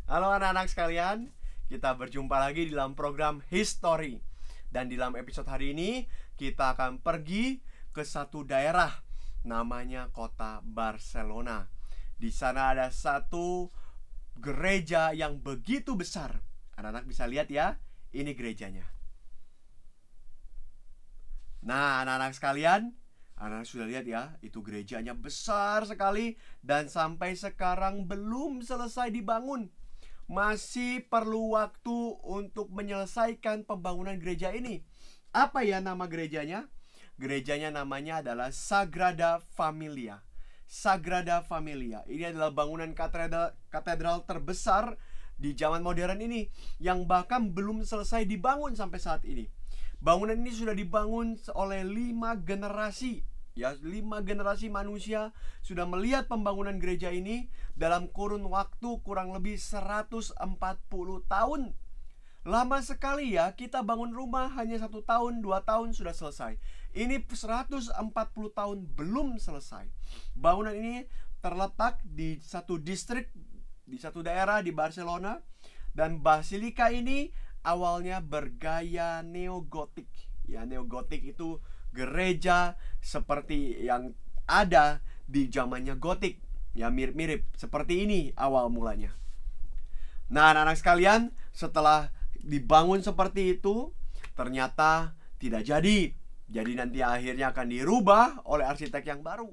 Halo anak-anak sekalian, kita berjumpa lagi di dalam program History. Dan di dalam episode hari ini, kita akan pergi ke satu daerah namanya kota Barcelona. Di sana ada satu gereja yang begitu besar. Anak-anak bisa lihat ya, ini gerejanya. Nah, anak-anak sekalian, anak-anak sudah lihat ya, itu gerejanya besar sekali dan sampai sekarang belum selesai dibangun. Masih perlu waktu untuk menyelesaikan pembangunan gereja ini. Apa ya nama gerejanya? Gerejanya namanya adalah Sagrada Familia. Sagrada Familia. Ini adalah bangunan katedral terbesar di zaman modern ini yang bahkan belum selesai dibangun sampai saat ini. Bangunan ini sudah dibangun oleh 5 generasi. Ya, 5 generasi manusia sudah melihat pembangunan gereja ini dalam kurun waktu kurang lebih 140 tahun. Lama sekali ya, kita bangun rumah hanya 1 tahun, 2 tahun sudah selesai. Ini 140 tahun belum selesai. Bangunan ini terletak di satu distrik, di satu daerah di Barcelona. Dan basilika ini awalnya bergaya neogotik. Ya, neogotik itu gereja seperti yang ada di zamannya gotik. Ya, mirip-mirip seperti ini awal mulanya. Nah, anak-anak sekalian, setelah dibangun seperti itu, ternyata tidak jadi. Jadi nanti akhirnya akan dirubah oleh arsitek yang baru.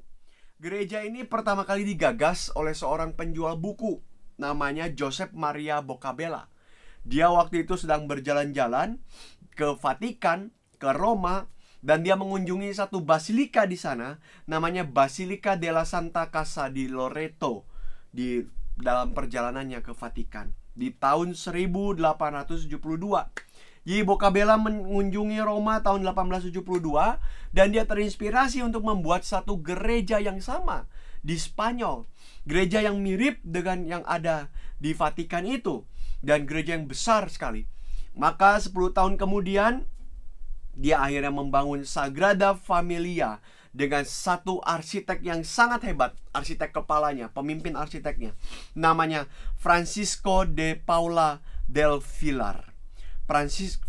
Gereja ini pertama kali digagas oleh seorang penjual buku, namanya Josep Maria Boccabella. Dia waktu itu sedang berjalan-jalan ke Vatikan, ke Roma, dan dia mengunjungi satu basilika di sana, namanya Basilica della Santa Casa di Loreto, di dalam perjalanannya ke Vatikan di tahun 1872. Jadi Boccabella mengunjungi Roma tahun 1872 dan dia terinspirasi untuk membuat satu gereja yang sama di Spanyol. Gereja yang mirip dengan yang ada di Vatikan itu, dan gereja yang besar sekali. Maka 10 tahun kemudian dia akhirnya membangun Sagrada Familia dengan satu arsitek yang sangat hebat. Arsitek kepalanya, pemimpin arsiteknya, namanya Francisco de Paula del Villar.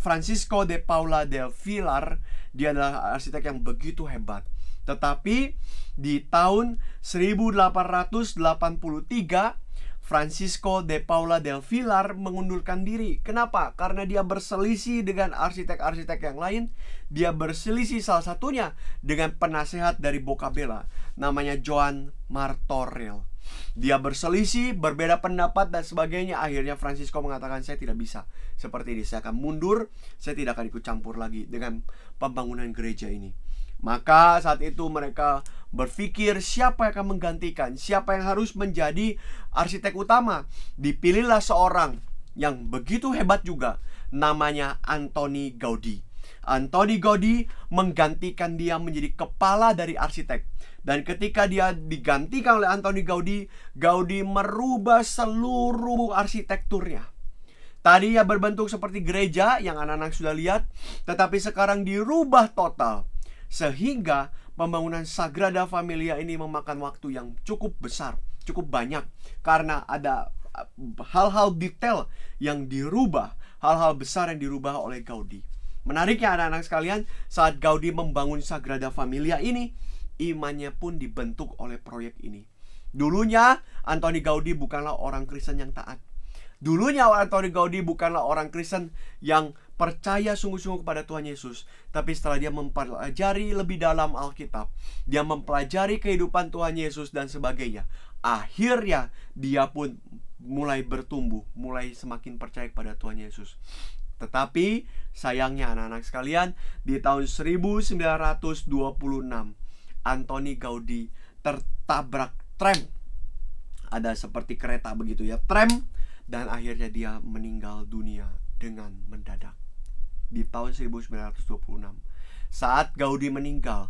Francisco de Paula del Villar, dia adalah arsitek yang begitu hebat. Tetapi di tahun 1883 Francisco de Paula del Villar mengundurkan diri. Kenapa? Karena dia berselisih dengan arsitek-arsitek yang lain. Dia berselisih salah satunya dengan penasehat dari Boccabella, namanya Joan Martorell. Dia berselisih, berbeda pendapat dan sebagainya. Akhirnya Francisco mengatakan, saya tidak bisa seperti ini, saya akan mundur, saya tidak akan ikut campur lagi dengan pembangunan gereja ini. Maka saat itu mereka berpikir siapa yang akan menggantikan, siapa yang harus menjadi arsitek utama. Dipilihlah seorang yang begitu hebat juga, namanya Antoni Gaudi. Antoni Gaudi menggantikan dia menjadi kepala dari arsitek. Dan ketika dia digantikan oleh Antoni Gaudi, Gaudi merubah seluruh arsitekturnya. Tadinya berbentuk seperti gereja yang anak-anak sudah lihat, tetapi sekarang dirubah total. Sehingga pembangunan Sagrada Familia ini memakan waktu yang cukup besar, cukup banyak, karena ada hal-hal detail yang dirubah, hal-hal besar yang dirubah oleh Gaudi. Menariknya anak-anak sekalian, saat Gaudi membangun Sagrada Familia ini, imannya pun dibentuk oleh proyek ini. Dulunya Antoni Gaudi bukanlah orang Kristen yang taat. Dulunya Antoni Gaudi bukanlah orang Kristen yang percaya sungguh-sungguh kepada Tuhan Yesus. Tapi setelah dia mempelajari lebih dalam Alkitab, dia mempelajari kehidupan Tuhan Yesus dan sebagainya, akhirnya dia pun mulai bertumbuh, mulai semakin percaya kepada Tuhan Yesus. Tetapi sayangnya anak-anak sekalian, di tahun 1926 Antoni Gaudi tertabrak tram. Ada seperti kereta begitu ya, tram. Dan akhirnya dia meninggal dunia dengan mendadak di tahun 1926. Saat Gaudi meninggal,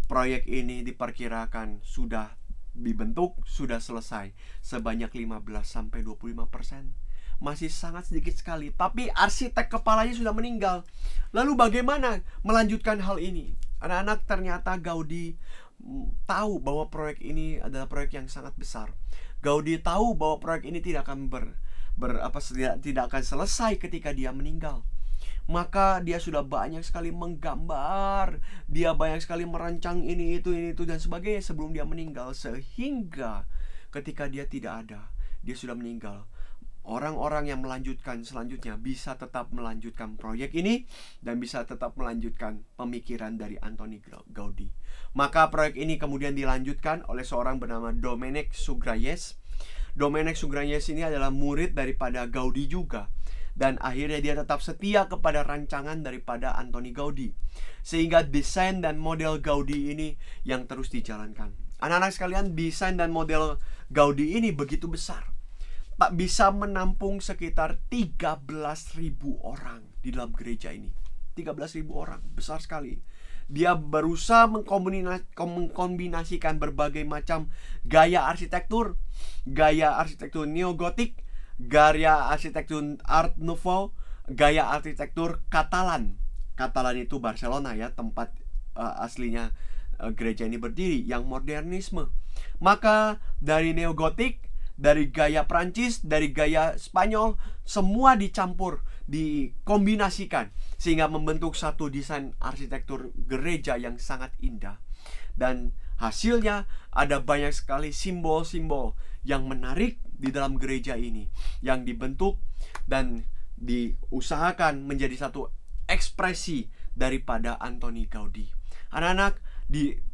proyek ini diperkirakan sudah dibentuk, sudah selesai sebanyak 15-25%. Masih sangat sedikit sekali. Tapi arsitek kepalanya sudah meninggal. Lalu bagaimana melanjutkan hal ini? Anak-anak, ternyata Gaudi tahu bahwa proyek ini adalah proyek yang sangat besar. Gaudi tahu bahwa proyek ini tidak akan tidak akan selesai ketika dia meninggal. Maka dia sudah banyak sekali menggambar, dia banyak sekali merancang ini itu dan sebagainya sebelum dia meninggal, sehingga ketika dia tidak ada, dia sudah meninggal, orang-orang yang melanjutkan selanjutnya bisa tetap melanjutkan proyek ini dan bisa tetap melanjutkan pemikiran dari Antoni Gaudí. Maka proyek ini kemudian dilanjutkan oleh seorang bernama Domènec Sugrayes. Domènec Sugrayes ini adalah murid daripada Gaudí juga, dan akhirnya dia tetap setia kepada rancangan daripada Antoni Gaudí, sehingga desain dan model Gaudí ini yang terus dijalankan. Anak-anak sekalian, desain dan model Gaudí ini begitu besar, tak bisa menampung sekitar 13.000 orang di dalam gereja ini. 13.000 orang, besar sekali. Dia berusaha mengkombinasikan berbagai macam gaya arsitektur neogotik, gaya arsitektur Art Nouveau, gaya arsitektur Katalan. Katalan itu Barcelona ya, tempat aslinya gereja ini berdiri, yang modernisme. Maka dari neogotik, dari gaya Prancis, dari gaya Spanyol, semua dicampur, dikombinasikan sehingga membentuk satu desain arsitektur gereja yang sangat indah. Dan hasilnya ada banyak sekali simbol-simbol yang menarik di dalam gereja ini, yang dibentuk dan diusahakan menjadi satu ekspresi daripada Antoni Gaudí. Anak-anak,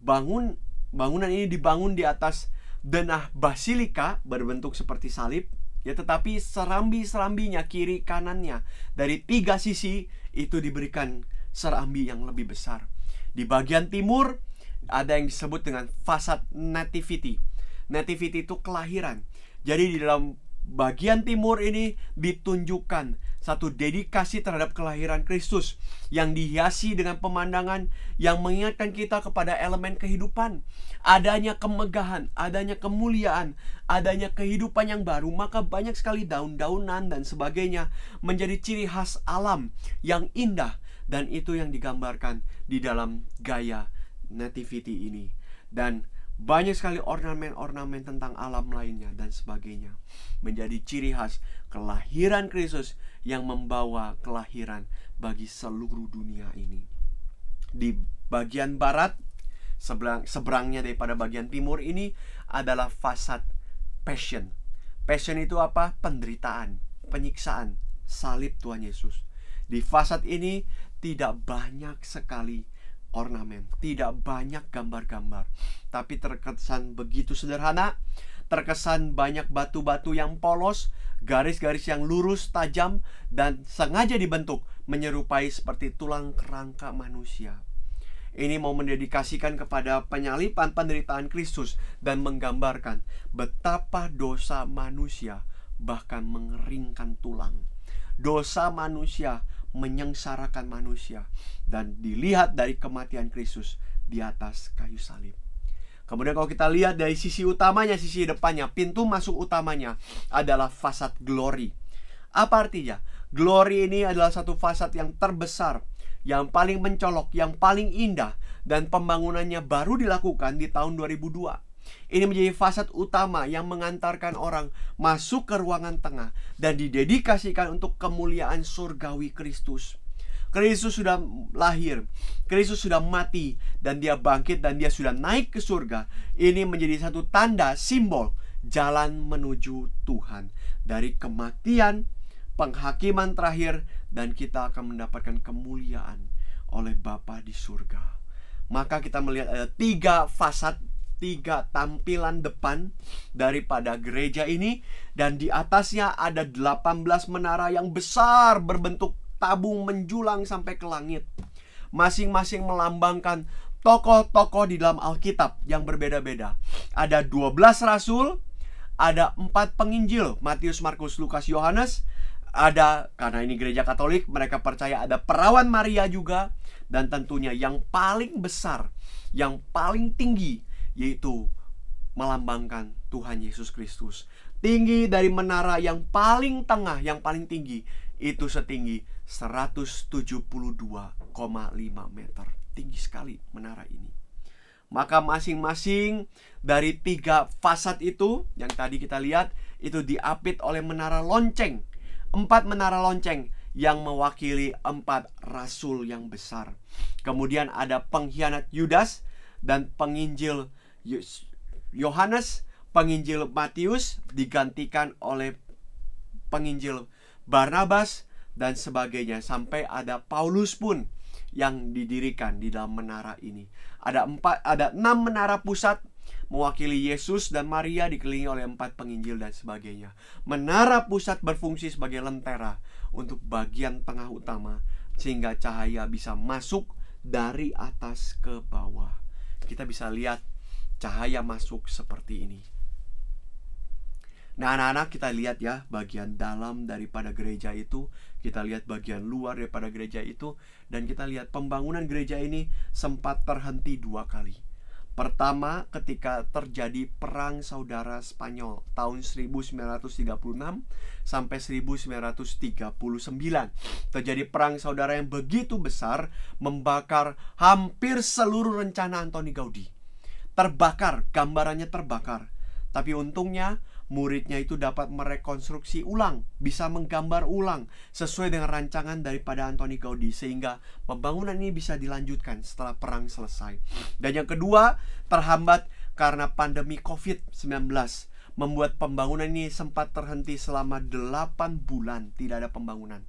bangunan ini dibangun di atas denah basilika berbentuk seperti salib ya, tetapi serambi-serambinya kiri kanannya dari 3 sisi itu diberikan serambi yang lebih besar. Di bagian timur ada yang disebut dengan fasad nativity. Nativity itu kelahiran. Jadi di dalam bagian timur ini ditunjukkan satu dedikasi terhadap kelahiran Kristus yang dihiasi dengan pemandangan yang mengingatkan kita kepada elemen kehidupan, adanya kemegahan, adanya kemuliaan, adanya kehidupan yang baru. Maka banyak sekali daun-daunan dan sebagainya menjadi ciri khas alam yang indah, dan itu yang digambarkan di dalam gaya nativity ini. Dan banyak sekali ornamen-ornamen tentang alam lainnya dan sebagainya menjadi ciri khas kelahiran Kristus yang membawa kelahiran bagi seluruh dunia ini. Di bagian barat, seberangnya daripada bagian timur ini adalah fasad Passion. Passion itu apa? Penderitaan, penyiksaan, salib Tuhan Yesus. Di fasad ini tidak banyak sekali ornamen, tidak banyak gambar-gambar, tapi terkesan begitu sederhana, terkesan banyak batu-batu yang polos, garis-garis yang lurus, tajam, dan sengaja dibentuk menyerupai seperti tulang kerangka manusia. Ini mau mendedikasikan kepada penyalipan penderitaan Kristus dan menggambarkan betapa dosa manusia bahkan mengeringkan tulang. Dosa manusia menyengsarakan manusia, dan dilihat dari kematian Kristus di atas kayu salib. Kemudian kalau kita lihat dari sisi utamanya, sisi depannya, pintu masuk utamanya adalah fasad glory. Apa artinya? Glory ini adalah satu fasad yang terbesar, yang paling mencolok, yang paling indah, dan pembangunannya baru dilakukan di tahun 2002. Ini menjadi fasad utama yang mengantarkan orang masuk ke ruangan tengah dan didedikasikan untuk kemuliaan surgawi Kristus. Kristus sudah lahir, Kristus sudah mati, dan dia bangkit dan dia sudah naik ke surga. Ini menjadi satu tanda, simbol jalan menuju Tuhan. Dari kematian, penghakiman terakhir, dan kita akan mendapatkan kemuliaan oleh Bapa di surga. Maka kita melihat ada 3 fasad, 3 tampilan depan daripada gereja ini, dan di atasnya ada 18 menara yang besar berbentuk tabung menjulang sampai ke langit. Masing-masing melambangkan tokoh-tokoh di dalam Alkitab yang berbeda-beda. Ada 12 rasul, ada 4 penginjil, Matius, Markus, Lukas, Yohanes. Ada, karena ini gereja Katolik, mereka percaya ada perawan Maria juga. Dan tentunya yang paling besar, yang paling tinggi, yaitu melambangkan Tuhan Yesus Kristus. Tinggi dari menara yang paling tengah, yang paling tinggi, itu setinggi 172,5 meter. Tinggi sekali menara ini. Maka masing-masing dari 3 fasad itu yang tadi kita lihat, itu diapit oleh menara lonceng. 4 menara lonceng yang mewakili 4 rasul yang besar. Kemudian ada pengkhianat Yudas dan penginjil Yohanes, penginjil Matius digantikan oleh penginjil Barnabas dan sebagainya, sampai ada Paulus pun yang didirikan di dalam menara ini. Ada 6 menara pusat mewakili Yesus dan Maria, dikelilingi oleh 4 penginjil dan sebagainya. Menara pusat berfungsi sebagai lentera untuk bagian tengah utama, sehingga cahaya bisa masuk dari atas ke bawah. Kita bisa lihat cahaya masuk seperti ini. Nah, anak-anak, kita lihat ya bagian dalam daripada gereja itu, kita lihat bagian luar daripada gereja itu, dan kita lihat pembangunan gereja ini sempat terhenti 2 kali. Pertama, ketika terjadi Perang Saudara Spanyol tahun 1936 sampai 1939. Terjadi perang saudara yang begitu besar, membakar hampir seluruh rencana Antoni Gaudí. Terbakar, gambarannya terbakar. Tapi untungnya muridnya itu dapat merekonstruksi ulang, bisa menggambar ulang sesuai dengan rancangan daripada Antoni Gaudí, sehingga pembangunan ini bisa dilanjutkan setelah perang selesai. Dan yang kedua, terhambat karena pandemi COVID-19, membuat pembangunan ini sempat terhenti selama 8 bulan. Tidak ada pembangunan,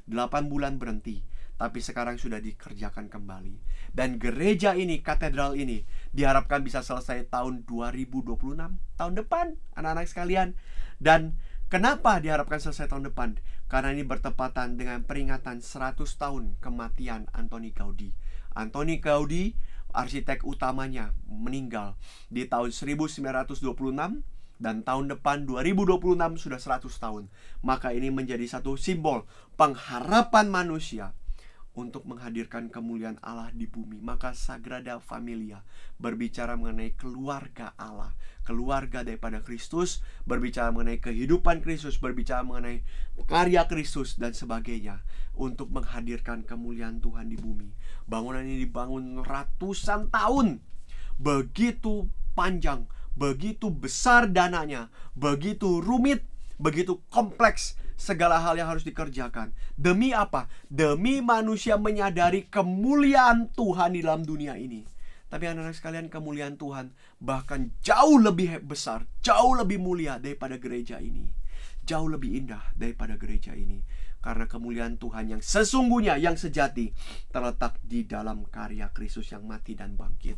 8 bulan berhenti. Tapi sekarang sudah dikerjakan kembali. Dan gereja ini, katedral ini, diharapkan bisa selesai tahun 2026, tahun depan, anak-anak sekalian. Dan kenapa diharapkan selesai tahun depan? Karena ini bertepatan dengan peringatan 100 tahun kematian Antoni Gaudí. Antoni Gaudí, arsitek utamanya, meninggal di tahun 1926. Dan tahun depan 2026 sudah 100 tahun. Maka ini menjadi satu simbol pengharapan manusia untuk menghadirkan kemuliaan Allah di bumi. Maka Sagrada Familia berbicara mengenai keluarga Allah, keluarga daripada Kristus, berbicara mengenai kehidupan Kristus, berbicara mengenai karya Kristus dan sebagainya, untuk menghadirkan kemuliaan Tuhan di bumi. Bangunan ini dibangun ratusan tahun, begitu panjang, begitu besar dananya, begitu rumit, begitu kompleks segala hal yang harus dikerjakan. Demi apa? Demi manusia menyadari kemuliaan Tuhan di dalam dunia ini. Tapi anak-anak sekalian, kemuliaan Tuhan bahkan jauh lebih besar, jauh lebih mulia daripada gereja ini, jauh lebih indah daripada gereja ini. Karena kemuliaan Tuhan yang sesungguhnya, yang sejati, terletak di dalam karya Kristus yang mati dan bangkit.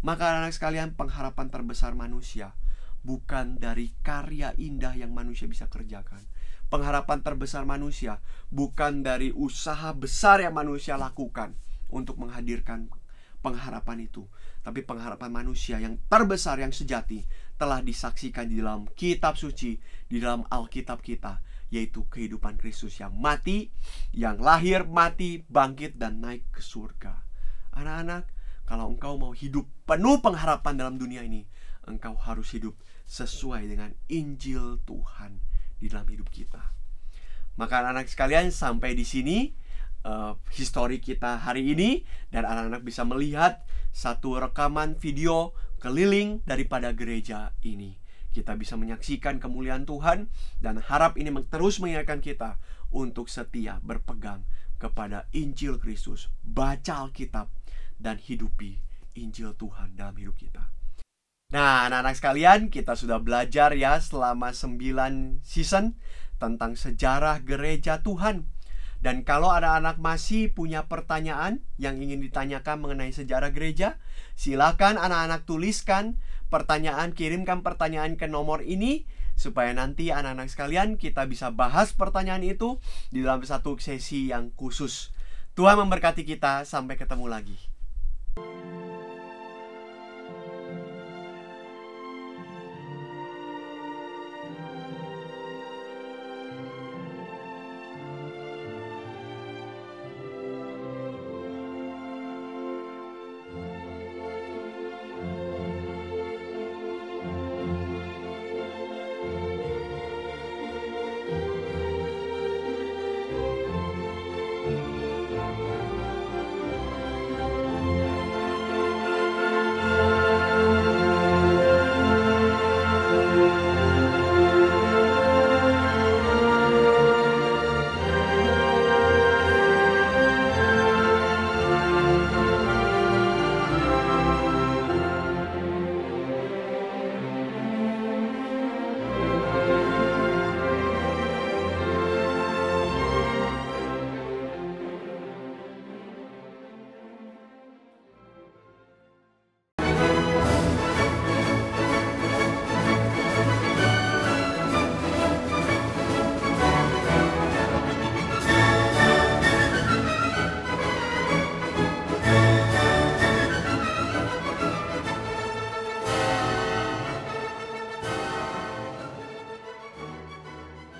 Maka anak-anak sekalian, pengharapan terbesar manusia bukan dari karya indah yang manusia bisa kerjakan. Pengharapan terbesar manusia bukan dari usaha besar yang manusia lakukan untuk menghadirkan pengharapan itu. Tapi pengharapan manusia yang terbesar, yang sejati, telah disaksikan di dalam kitab suci, di dalam Alkitab kita, yaitu kehidupan Kristus yang mati, yang lahir, mati, bangkit, dan naik ke surga. Anak-anak, kalau engkau mau hidup penuh pengharapan dalam dunia ini, engkau harus hidup sesuai dengan Injil Tuhan di dalam hidup kita. Maka anak-anak sekalian, sampai di sini histori kita hari ini, dan anak-anak bisa melihat satu rekaman video keliling daripada gereja ini. Kita bisa menyaksikan kemuliaan Tuhan, dan harap ini terus mengingatkan kita untuk setia berpegang kepada Injil Kristus, baca Alkitab, dan hidupi Injil Tuhan dalam hidup kita. Nah, anak-anak sekalian, kita sudah belajar ya selama 9 season tentang sejarah gereja Tuhan. Dan kalau anak-anak masih punya pertanyaan yang ingin ditanyakan mengenai sejarah gereja, silakan anak-anak tuliskan pertanyaan, kirimkan pertanyaan ke nomor ini, supaya nanti anak-anak sekalian kita bisa bahas pertanyaan itu di dalam satu sesi yang khusus. Tuhan memberkati kita, sampai ketemu lagi.